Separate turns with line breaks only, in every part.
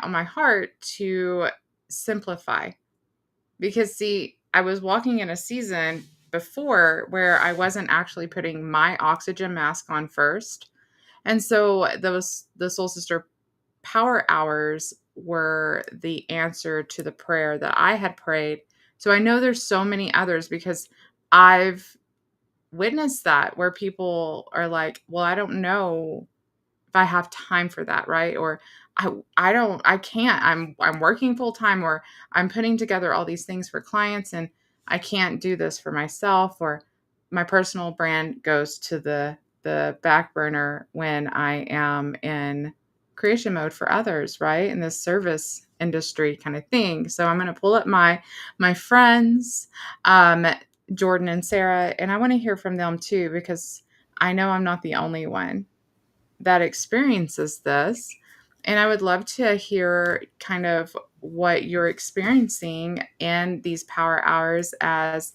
on my heart to simplify. Because, see, I was walking in a season before where I wasn't actually putting my oxygen mask on first. And so the Soul Sister Power Hours were the answer to the prayer that I had prayed. So I know there's so many others because I've witnessed that where people are like, well, I don't know if I have time for that, right? Or I can't. I'm working full time, or I'm putting together all these things for clients and I can't do this for myself, or my personal brand goes to the back burner when I am in creation mode for others, right? In this service industry kind of thing. So I'm going to pull up my friends, um, Jordan and Sarah, and I want to hear from them too because I know I'm not the only one that experiences this. And I would love to hear kind of what you're experiencing in these power hours as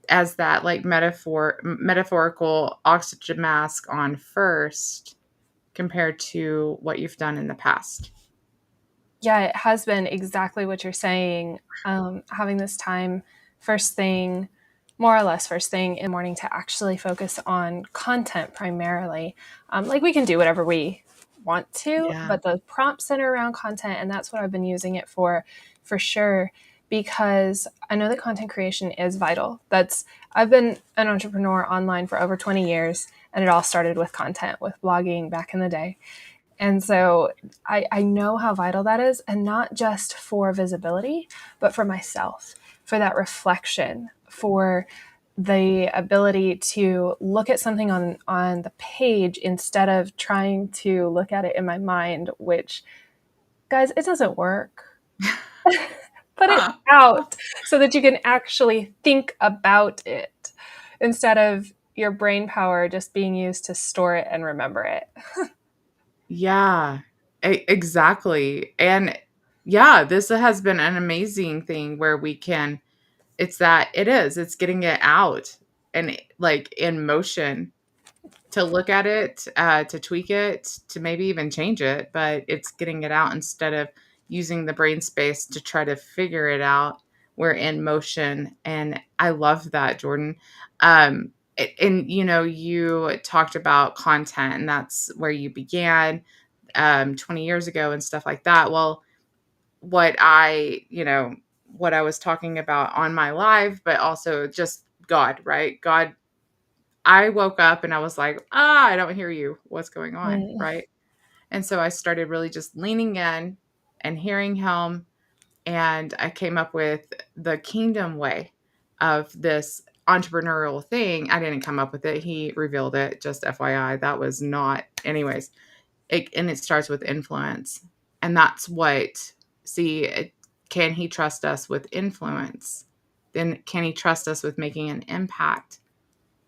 that like metaphorical oxygen mask on first compared to what you've done in the past.
Yeah, it has been exactly what you're saying. Having this time, first thing, more or less first thing in the morning, to actually focus on content primarily. Like we can do whatever we want to,
Yeah.
but the prompts center around content, and that's what I've been using it for sure. Because I know that content creation is vital. I've been an entrepreneur online for over 20 years, and it all started with content, with blogging back in the day. And so I know how vital that is, and not just for visibility, but for myself, for that reflection, for the ability to look at something on the page instead of trying to look at it in my mind, which, guys, it doesn't work. Put it
Huh.
out so that you can actually think about it instead of your brain power just being used to store it and remember it.
Yeah, exactly. And yeah, this has been an amazing thing where we can, it's getting it out and like in motion to look at it, to tweak it, to maybe even change it, but it's getting it out instead of using the brain space to try to figure it out. We're in motion. And I love that, Jordan. And you talked about content, and that's where you began 20 years ago and stuff like that. Well, what what I was talking about on my live, but also just God, right? God, I woke up and I was like, I don't hear you. What's going on?
Mm.
Right. And so I started really just leaning in and hearing him. And I came up with the kingdom way of this entrepreneurial thing. I didn't come up with it. He revealed it, just FYI. That was not, anyways. And it starts with influence. And that's what, see, can he trust us with influence? Then can he trust us with making an impact?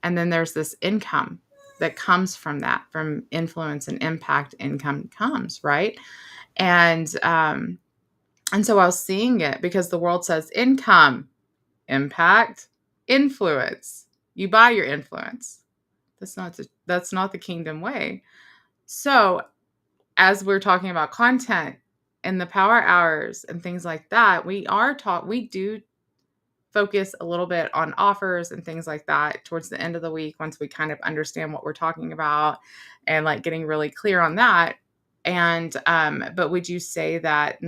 And then there's this income that comes from that, from influence and impact. Income comes, right? And and so I was seeing it because the world says income, impact, influence. You buy your influence. That's not the kingdom way. So as we're talking about content and the power hours and things like that, we do focus a little bit on offers and things like that towards the end of the week once we kind of understand what we're talking about and like getting really clear on that. And but would you say that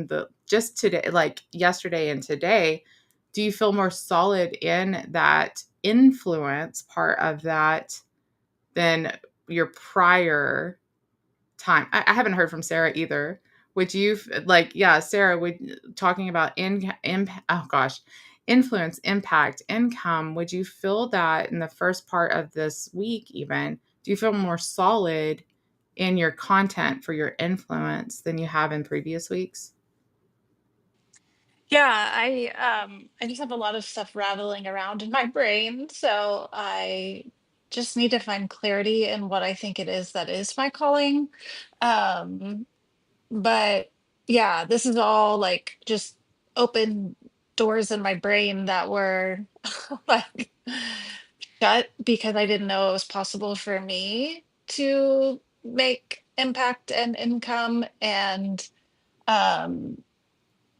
just today, like yesterday and today, do you feel more solid in that influence part of that than your prior time? I haven't heard from Sarah either. Would you like, yeah, Sarah, would talking about oh gosh, influence, impact, income, would you feel that in the first part of this week even? Do you feel more solid in your content for your influence than you have in previous weeks?
Yeah, I just have a lot of stuff rattling around in my brain, so I just need to find clarity in what I think it is that is my calling. Um, but yeah, this is all like just open doors in my brain that were like shut because I didn't know it was possible for me to make impact and income. And Um,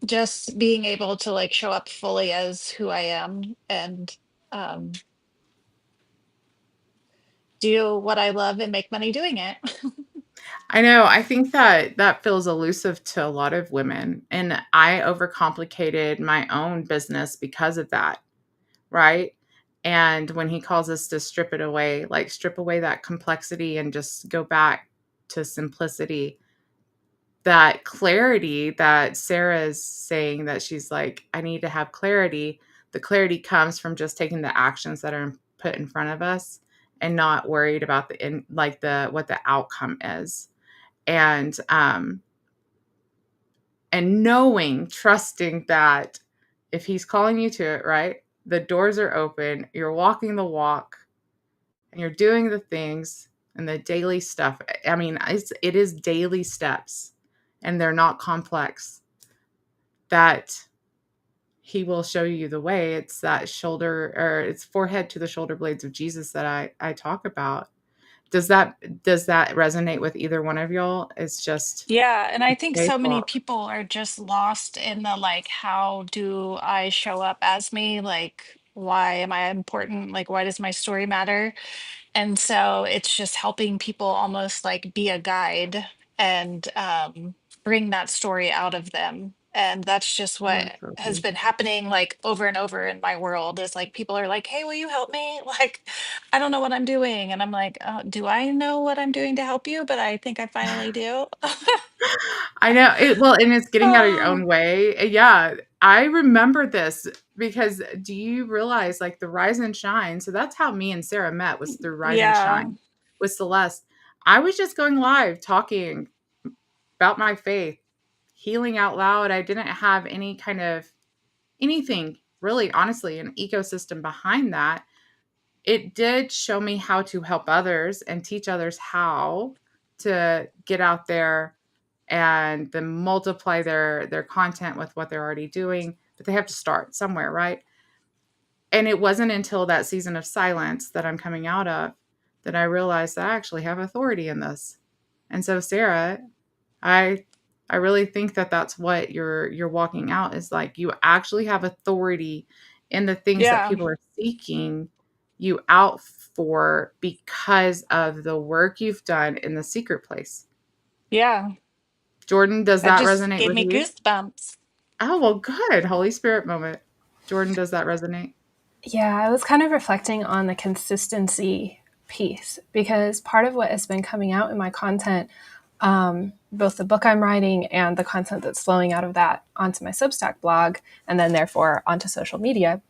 just being able to like show up fully as who I am and um, do what I love and make money doing it.
I know. I think that that feels elusive to a lot of women. And I overcomplicated my own business because of that. Right. And when he calls us to strip it away, like strip away that complexity and just go back to simplicity, that clarity that Sarah is saying that she's like, I need to have clarity. The clarity comes from just taking the actions that are put in front of us and not worried about the in like the what the outcome is. And and knowing, trusting that if he's calling you to it, right? The doors are open, you're walking the walk and you're doing the things and the daily stuff. I mean, it is daily steps and they're not complex that he will show you the way. It's that shoulder or it's forehead to the shoulder blades of Jesus that I talk about. Does that resonate with either one of y'all? It's just
Yeah, and I think so many
faithful.
people are just lost in the like, how do I show up as me? Like, why am I important? Like, why does my story matter? And so it's just helping people almost like be a guide and bring that story out of them. And that's just what has
Absolutely.
been happening like over and over in my world is like people are like, hey, will you help me? Like, I don't know what I'm doing. And I'm like, do I know what I'm doing to help you? But I think I finally do.
I know it well, and it's getting out of your
Oh,
own way. Yeah, I remember this because do you realize like the Rise and Shine? So that's how me and Sarah met was through Rise and
yeah.
Shine with Celeste. I was just going live talking about my faith, healing out loud. I didn't have any kind of anything really, honestly, an ecosystem behind that. It did show me how to help others and teach others how to get out there and then multiply their content with what they're already doing, but they have to start somewhere, right? And it wasn't until that season of silence that I'm coming out of that I realized that I actually have authority in this. And so Sarah, I I really think that that's what you're walking out is like you actually have authority in the things that
Yeah.
people are seeking you out for because of the work you've done in the secret place.
Yeah.
Jordan, does
That
that
just
resonate
gave
with
me
you?
goosebumps.
Oh, well, good. Holy Spirit moment. Jordan, does that resonate?
Yeah, I was kind of reflecting on the consistency piece because part of what has been coming out in my content, both the book I'm writing and the content that's flowing out of that onto my Substack blog and then therefore onto social media,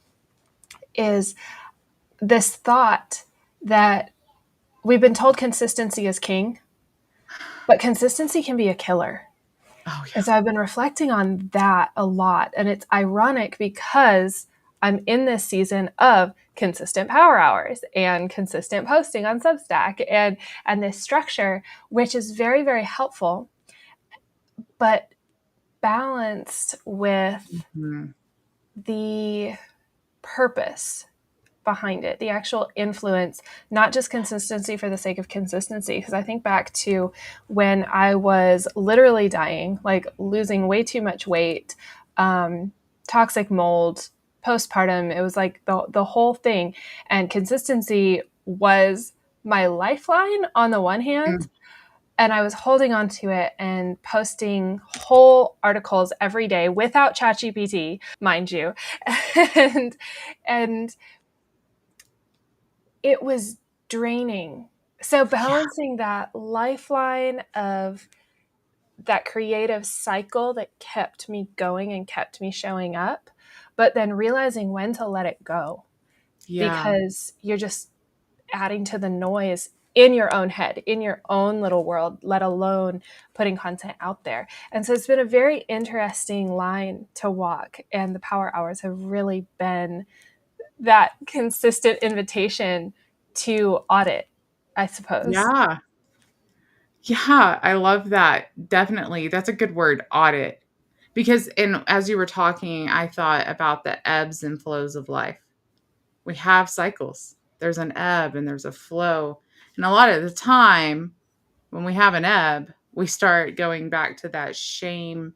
is this thought that we've been told consistency is king, but consistency can be a killer.
Oh,
And
yeah.
so I've been reflecting on that a lot. And it's ironic because I'm in this season of consistent power hours and consistent posting on Substack and this structure, which is very, very helpful, but balanced with
Mhm.
the purpose behind it, the actual influence, not just consistency for the sake of consistency. Because I think back to when I was literally dying, like losing way too much weight, um, toxic mold, postpartum. It was like the whole thing. And consistency was my lifeline on the one hand.
Mm.
And I was holding on to it and posting whole articles every day without ChatGPT, mind you. and and it was draining. So
Yeah.
balancing that lifeline of that creative cycle that kept me going and kept me showing up, but then realizing when to let it go
Yeah.
because you're just adding to the noise in your own head, in your own little world, let alone putting content out there. And so it's been a very interesting line to walk. And the power hours have really been that consistent invitation to audit, I suppose.
Yeah. Yeah. I love that. Definitely. That's a good word, audit. Because and as you were talking, I thought about the ebbs and flows of life. We have cycles. There's an ebb and there's a flow. And a lot of the time when we have an ebb, we start going back to that shame,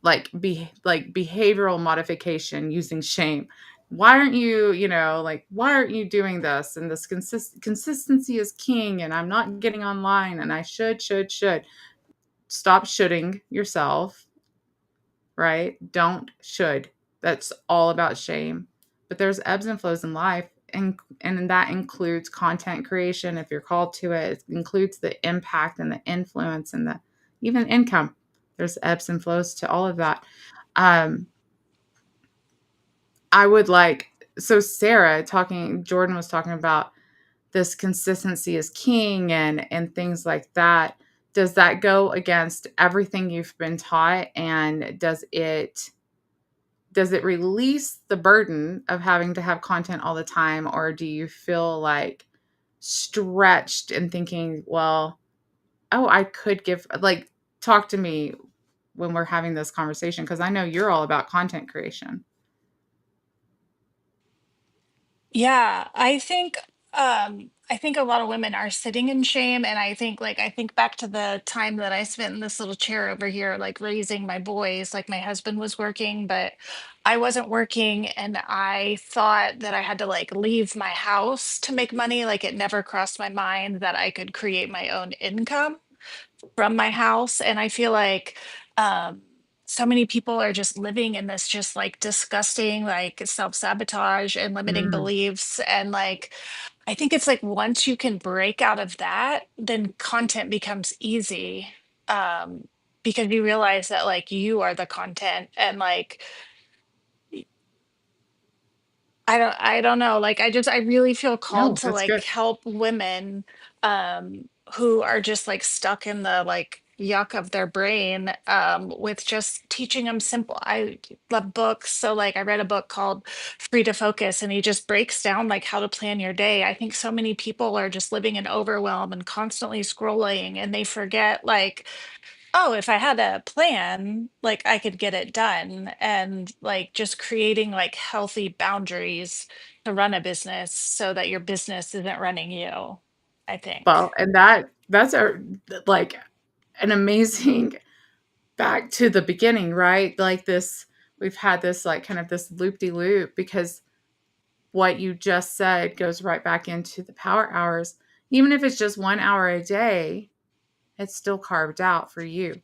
like behavioral modification using shame. Why aren't you, like, why aren't you doing this? And this consistency is king, and I'm not getting online, and I should. Stop shoulding yourself, right? Don't should. That's all about shame. But there's ebbs and flows in life, and that includes content creation if you're called to it. It includes the impact and the influence and the even income. There's ebbs and flows to all of that. Um, I would like so Sarah talking Jordan was talking about this consistency is king and things like that. Does that go against everything you've been taught, and does it release the burden of having to have content all the time, or do you feel like stretched and thinking, well, oh, I could give, like, talk to me when we're having this conversation, because I know you're all about content creation.
Yeah, I think a lot of women are sitting in shame, and I think back to the time that I spent in this little chair over here like raising my boys. Like my husband was working, but I wasn't working, and I thought that I had to like leave my house to make money. Like it never crossed my mind that I could create my own income from my house. And I feel like so many people are just living in this just like disgusting like self-sabotage and limiting
Mm.
beliefs. And like I think it's like once you can break out of that, then content becomes easy. um because you realize that like you are the content. And like I don't know. Like I really feel called
No,
to
that's
like
good.
help women who are just like stuck in the like yuck of their brain with just teaching them simple. I love books. So like I read a book called Free to Focus, and he just breaks down like how to plan your day. I think so many people are just living in overwhelm and constantly scrolling, and they forget like, oh, if I had a plan, like I could get it done. And like just creating like healthy boundaries to run a business so that your business isn't running you, I
Well,
think.
and that's a like an amazing back to the beginning, right? Like this, we've had this like kind of this loop de loop, because what you just said goes right back into the power hours. Even if it's just 1 hour a day, it's still carved out for you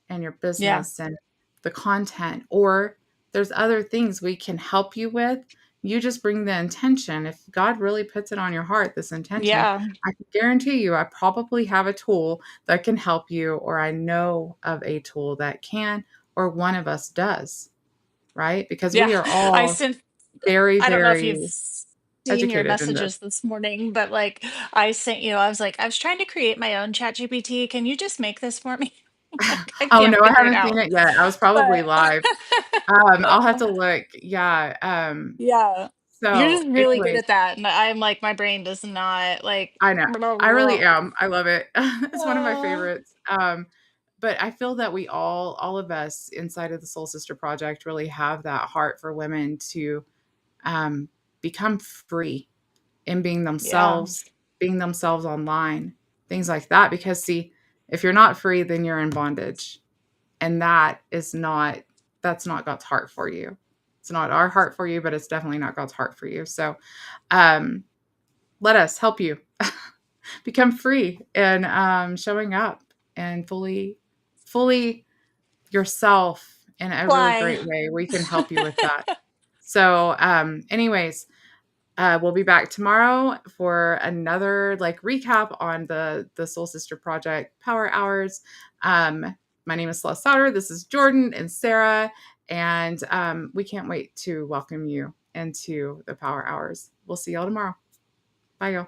and your
Yeah.
business and the content. Or there's other things we can help you with. You just bring the intention. If God really puts it on your heart, this intention,
Yeah.
I can guarantee you I probably have a tool that can help you, or I know of a tool that can, or one of us does, right? Because
Yeah.
we are
I
all
sent
very,
I don't know if
very
you've seen your
educated in this.
messages this morning, but like I sent you, I was like, I was trying to create my own chat GPT. Can you just make this for me? Like I
Oh,
can't
no, I
figure it
haven't seen
out.
it yet. I was probably
But
live. I'll have to look. Yeah.
yeah. You're
So
just really good
anyways,
at that. And I'm like, my brain does not like
I know.
blah,
I really
blah,
am. I love it. It's one of my
blah.
favorites. But I feel that we all of us inside of the Soul Sister Project really have that heart for women to um, become free in
Yeah.
being themselves online, things like that. Because see, if you're not free, then you're in bondage. And that's not God's heart for you. It's not our heart for you, but it's definitely not God's heart for you. So um, let us help you become free and showing up and fully yourself in a really
Fly.
great way. We can help you with that. So anyways, we'll be back tomorrow for another like recap on the Soul Sister Project Power Hours. My name is Celeste Sauter. This is Jordan and Sarah, and we can't wait to welcome you into the Power Hours. We'll see y'all tomorrow. Bye, y'all.